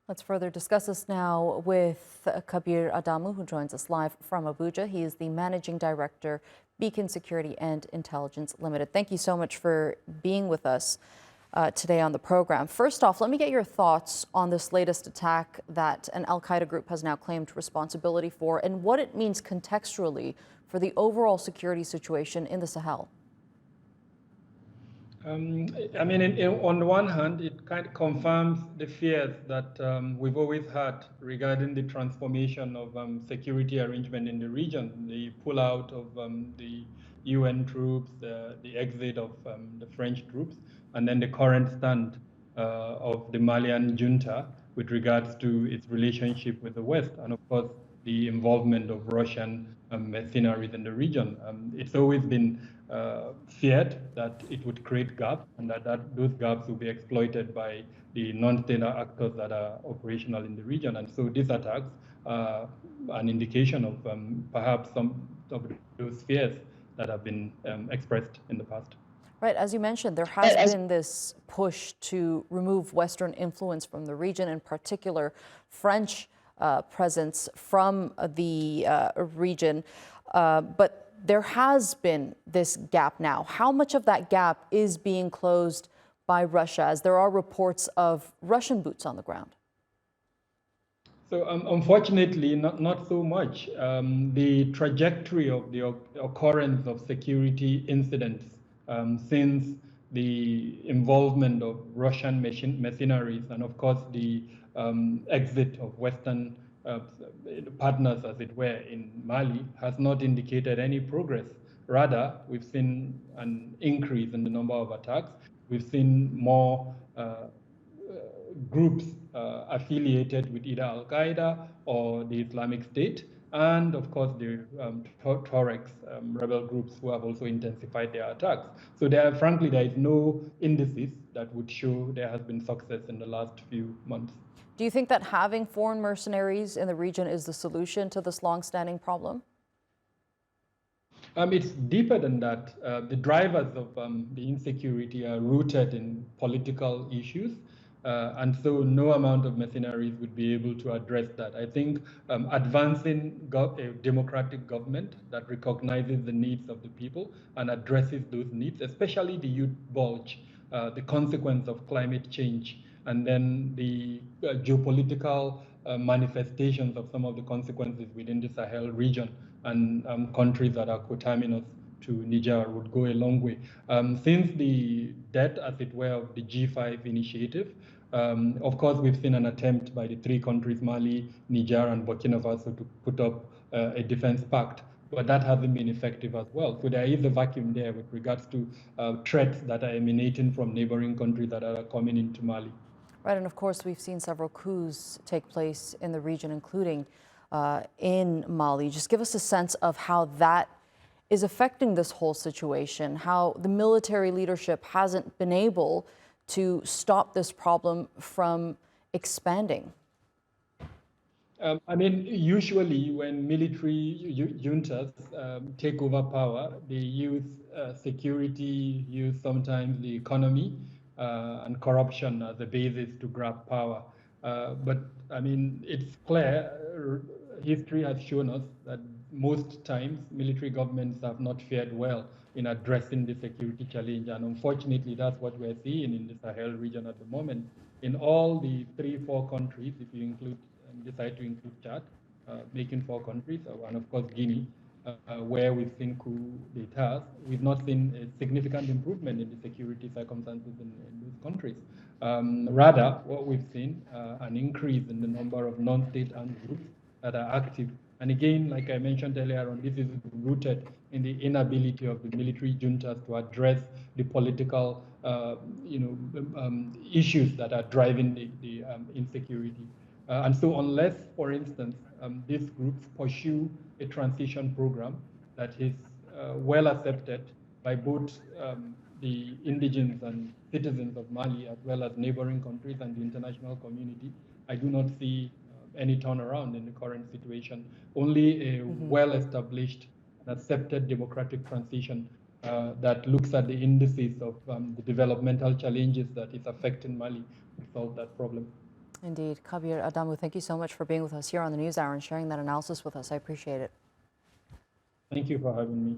Let's further discuss this now with Kabir Adamu, who joins us live from Abuja. He is the Managing Director, Beacon Security and Intelligence Limited. Thank you so much for being with us today on the program. First off, let me get your thoughts on this latest attack that an al-Qaeda group has now claimed responsibility for and what it means contextually for the overall security situation in the Sahel. On the one hand, it kind of confirms the fears that we've always had regarding the transformation of security arrangement in the region, the pullout of the UN troops, the exit of the French troops, and then the current stand of the Malian junta with regards to its relationship with the West, and of course, the involvement of Russian mercenaries in the region. It's always been feared that it would create gaps and that those gaps will be exploited by the non-state actors that are operational in the region. And so these attacks are an indication of perhaps some of those fears that have been expressed in the past. Right, as you mentioned, there has been this push to remove Western influence from the region, in particular French presence from the region. But there has been this gap now. How much of that gap is being closed by Russia, as there are reports of Russian boots on the ground? So unfortunately, not so much. The trajectory of the occurrence of security incidents since the involvement of Russian mercenaries and, of course, the exit of Western partners, as it were, in Mali has not indicated any progress. Rather, we've seen an increase in the number of attacks. We've seen more groups affiliated with either Al-Qaeda or the Islamic State, and of course the Tuaregs rebel groups who have also intensified their attacks. So frankly, there is no indices that would show there has been success in the last few months. Do you think that having foreign mercenaries in the region is the solution to this long-standing problem? It's deeper than that. The drivers of the insecurity are rooted in political issues. And so no amount of mercenaries would be able to address that. I think advancing a democratic government that recognizes the needs of the people and addresses those needs, especially the youth bulge, the consequence of climate change, and then the geopolitical manifestations of some of the consequences within the Sahel region and countries that are coterminous to Niger would go a long way. Since the death, as it were, of the G5 initiative, of course, we've seen an attempt by the three countries, Mali, Niger, and Burkina Faso, to put up a defense pact, but that hasn't been effective as well. So there is a vacuum there with regards to threats that are emanating from neighboring countries that are coming into Mali. Right, and of course, we've seen several coups take place in the region, including in Mali. Just give us a sense of how that is affecting this whole situation, how the military leadership hasn't been able to stop this problem from expanding. Usually when military juntas take over power, they use security, use sometimes the economy and corruption as a basis to grab power. But it's clear, history has shown us that most times military governments have not fared well in addressing the security challenge, and unfortunately that's what we're seeing in the Sahel region at the moment. In all the 3-4 countries, if you decide to include Chad, making 4 countries, and of course Guinea, where we've seen coup d'etats, we've not seen a significant improvement in the security circumstances in those countries. Rather, what we've seen, an increase in the number of non-state armed groups that are active. And again, like I mentioned earlier on, this is rooted in the inability of the military juntas to address the political issues that are driving the insecurity. And so unless, for instance, these groups pursue a transition program that is well accepted by both the indigenes and citizens of Mali, as well as neighboring countries and the international community, I do not see any turnaround in the current situation. Only a well-established and accepted democratic transition that looks at the indices of the developmental challenges that is affecting Mali will solve that problem. Indeed. Kabir Adamu, thank you so much for being with us here on the NewsHour and sharing that analysis with us. I appreciate it. Thank you for having me.